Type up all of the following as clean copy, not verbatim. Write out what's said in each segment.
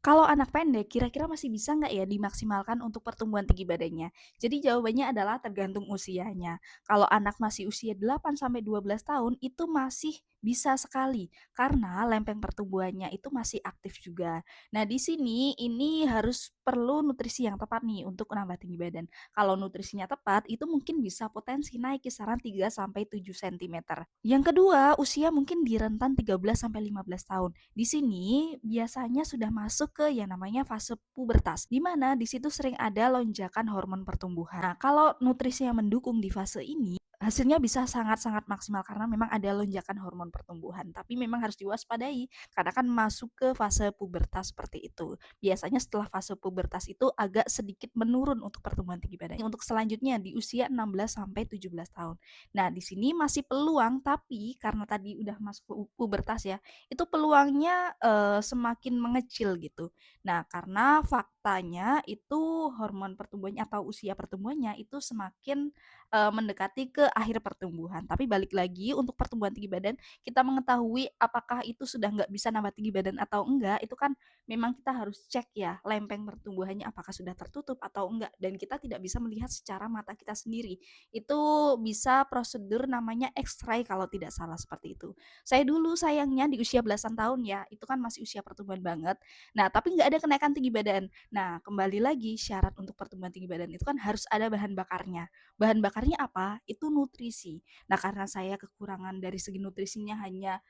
Kalau anak pendek, kira-kira masih bisa nggak ya dimaksimalkan untuk pertumbuhan tinggi badannya? Jadi jawabannya adalah tergantung usianya. Kalau anak masih usia 8 sampai 12 tahun itu masih bisa sekali karena lempeng pertumbuhannya itu masih aktif juga. Nah, di sini ini harus perlu nutrisi yang tepat nih untuk menambah tinggi badan. Kalau nutrisinya tepat, itu mungkin bisa potensi naik kisaran 3 sampai 7 cm. Yang kedua, usia mungkin di rentan 13 sampai 15 tahun. Di sini biasanya sudah masuk ke yang namanya fase pubertas, di mana di situ sering ada lonjakan hormon pertumbuhan. Nah, kalau nutrisi yang mendukung di fase ini, hasilnya bisa sangat-sangat maksimal karena memang ada lonjakan hormon pertumbuhan. Tapi memang harus diwaspadai karena kan masuk ke fase pubertas seperti itu. Biasanya setelah fase pubertas itu agak sedikit menurun untuk pertumbuhan tinggi badan. Untuk selanjutnya di usia 16 sampai 17 tahun. Nah, di sini masih peluang, tapi karena tadi udah masuk pubertas ya, itu peluangnya, semakin mengecil gitu. Nah, karena faktanya itu hormon pertumbuhannya atau usia pertumbuhannya itu semakin, mendekati ke akhir pertumbuhan. Tapi balik lagi untuk pertumbuhan tinggi badan, kita mengetahui apakah itu sudah nggak bisa nambah tinggi badan atau enggak, itu kan memang kita harus cek ya lempeng pertumbuhannya apakah sudah tertutup atau enggak, dan kita tidak bisa melihat secara mata kita sendiri. Itu bisa prosedur namanya X-ray kalau tidak salah seperti itu. Saya dulu sayangnya di usia belasan tahun ya, itu kan masih usia pertumbuhan banget. Nah, tapi nggak ada kenaikan tinggi badan. Nah, kembali lagi syarat untuk pertumbuhan tinggi badan itu kan harus ada bahan bakarnya. Bahan bakarnya apa? Itu nutrisi. Nah, karena saya kekurangan dari segi nutrisinya hanya,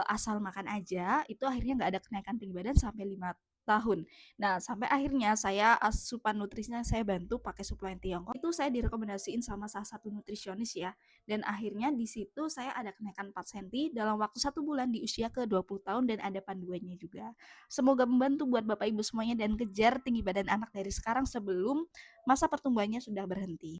asal makan aja, itu akhirnya nggak ada kenaikan tinggi badan sampai 5 tahun. Nah, sampai akhirnya saya asupan nutrisinya saya bantu pakai suplemen Tiongkok, itu saya direkomendasiin sama salah satu nutrisionis ya, dan akhirnya di situ saya ada kenaikan 4 senti dalam waktu 1 bulan di usia ke 20 tahun dan ada panduannya juga. Semoga membantu buat Bapak Ibu semuanya dan kejar tinggi badan anak dari sekarang sebelum masa pertumbuhannya sudah berhenti.